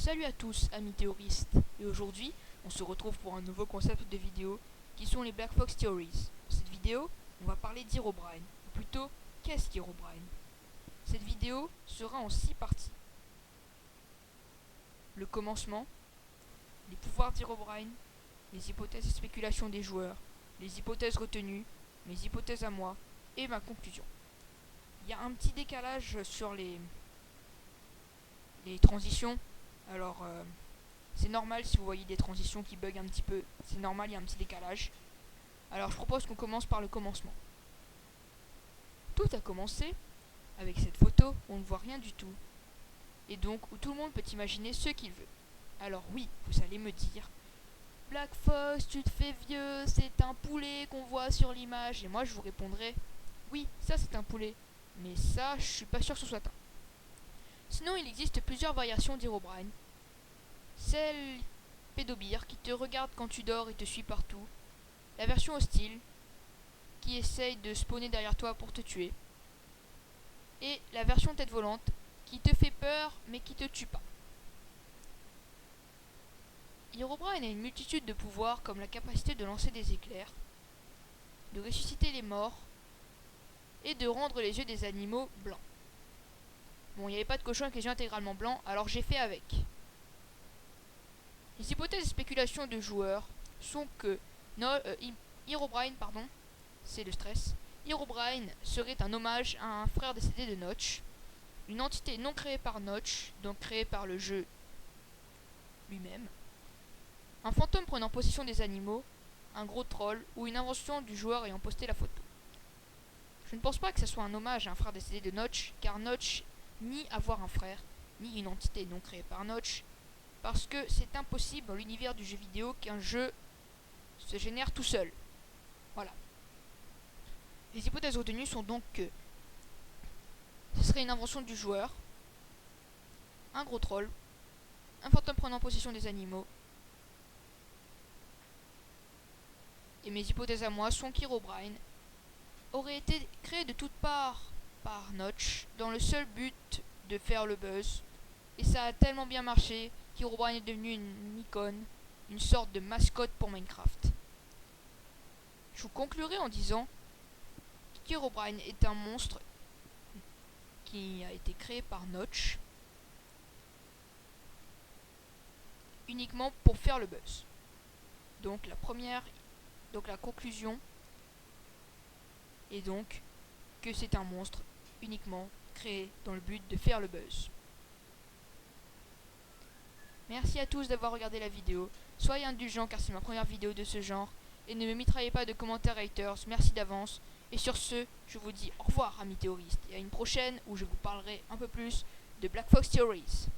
Salut à tous amis théoristes, et aujourd'hui on se retrouve pour un nouveau concept de vidéo qui sont les Black Fox Theories. Dans cette vidéo, on va parler d'Herobrine, ou plutôt, qu'est-ce qu'Herobrine? Cette vidéo sera en 6 parties. Le commencement, les pouvoirs d'Herobrine, les hypothèses et spéculations des joueurs, les hypothèses retenues, mes hypothèses à moi, et ma conclusion. Il y a un petit décalage sur les transitions, alors c'est normal si vous voyez des transitions qui bug un petit peu, c'est normal, il y a un petit décalage. Alors je propose qu'on commence par le commencement. Tout a commencé avec cette photo où on ne voit rien du tout, et donc où tout le monde peut imaginer ce qu'il veut. Alors oui, vous allez me dire, Black Fox, tu te fais vieux, c'est un poulet qu'on voit sur l'image, et moi je vous répondrai, oui, ça c'est un poulet, mais ça je suis pas sûr que ce soit un. Sinon il existe plusieurs variations d'Herobrine. Celle pédobire qui te regarde quand tu dors et te suit partout. La version hostile qui essaye de spawner derrière toi pour te tuer. Et la version tête volante qui te fait peur mais qui te tue pas. Herobrine a une multitude de pouvoirs comme la capacité de lancer des éclairs, de ressusciter les morts et de rendre les yeux des animaux blancs. Bon, il n'y avait pas de cochon avec les yeux intégralement blancs, alors j'ai fait avec. Les hypothèses et spéculations de joueurs sont que Herobrine, c'est le stress. Herobrine serait un hommage à un frère décédé de Notch, une entité non créée par Notch, donc créée par le jeu lui-même, un fantôme prenant possession des animaux, un gros troll ou une invention du joueur ayant posté la photo. Je ne pense pas que ce soit un hommage à un frère décédé de Notch, car Notch nie avoir un frère, ni une entité non créée par Notch, parce que c'est impossible dans l'univers du jeu vidéo qu'un jeu se génère tout seul. Voilà. Les hypothèses retenues sont donc que ce serait une invention du joueur, un gros troll, un fantôme prenant possession des animaux. Et mes hypothèses à moi sont qu'Herobrine aurait été créé de toutes parts par Notch dans le seul but de faire le buzz. Et ça a tellement bien marché qu'Herobrine est devenu une icône, une sorte de mascotte pour Minecraft. Je vous conclurai en disant qu'Herobrine est un monstre qui a été créé par Notch uniquement pour faire le buzz. Donc la conclusion est donc que c'est un monstre uniquement créé dans le but de faire le buzz. Merci à tous d'avoir regardé la vidéo. Soyez indulgents car c'est ma première vidéo de ce genre. Et ne me mitraillez pas de commentaires haters. Merci d'avance. Et sur ce, je vous dis au revoir amis théoristes. Et à une prochaine où je vous parlerai un peu plus de Black Fox Theories.